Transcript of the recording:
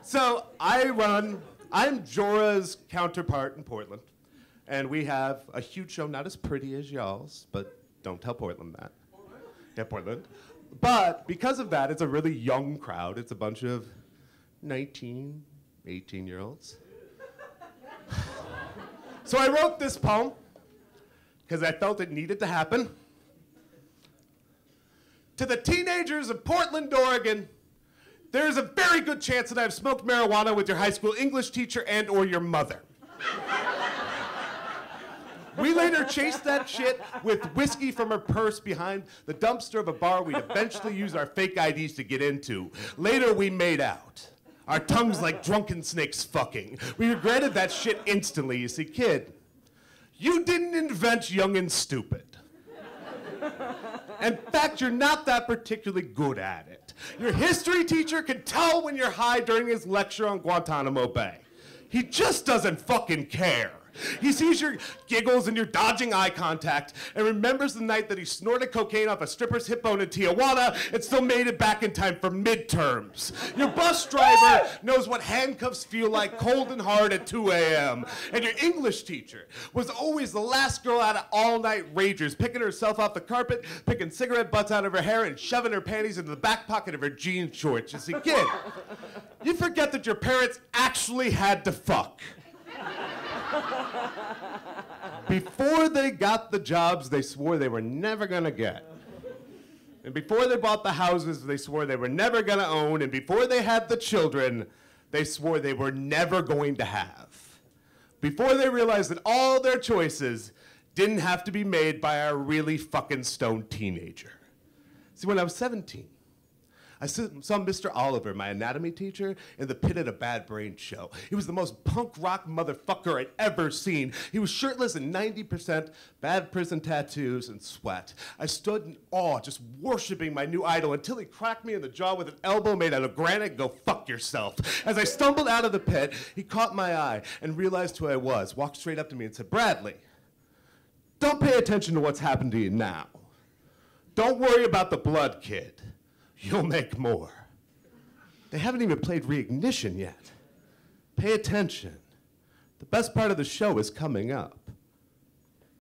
So I'm Jorah's counterpart in Portland, and we have a huge show, not as pretty as y'all's, but don't tell Portland that. Yeah, Portland. But because of that, it's a really young crowd. It's a bunch of 19, 18-year-olds. So I wrote this poem because I felt it needed to happen. To the teenagers of Portland, Oregon, there is a very good chance that I've smoked marijuana with your high school English teacher and or your mother. We later chased that shit with whiskey from her purse behind the dumpster of a bar we'd eventually use our fake IDs to get into. Later, we made out. Our tongues like drunken snakes fucking. We regretted that shit instantly. You see, kid, you didn't invent young and stupid. In fact, you're not that particularly good at it. Your history teacher can tell when you're high during his lecture on Guantanamo Bay. He just doesn't fucking care. He sees your giggles and your dodging eye contact and remembers the night that he snorted cocaine off a stripper's hip bone in Tijuana and still made it back in time for midterms. Your bus driver knows what handcuffs feel like cold and hard at 2 a.m. And your English teacher was always the last girl out of all-night ragers, picking herself off the carpet, picking cigarette butts out of her hair and shoving her panties into the back pocket of her jean shorts. You see, kid, you forget that your parents actually had to fuck. Before they got the jobs they swore they were never gonna get. And before they bought the houses they swore they were never gonna own. And before they had the children they swore they were never going to have. Before they realized that all their choices didn't have to be made by a really fucking stoned teenager. See, when I was 17, I saw Mr. Oliver, my anatomy teacher, in the pit at a Bad Brain show. He was the most punk rock motherfucker I'd ever seen. He was shirtless and 90% bad prison tattoos and sweat. I stood in awe, just worshiping my new idol until he cracked me in the jaw with an elbow made out of granite. Go fuck yourself. As I stumbled out of the pit, he caught my eye and realized who I was, walked straight up to me and said, "Bradley, don't pay attention to what's happened to you now. Don't worry about the blood, kid. You'll make more." They haven't even played Reignition yet. Pay attention. The best part of the show is coming up.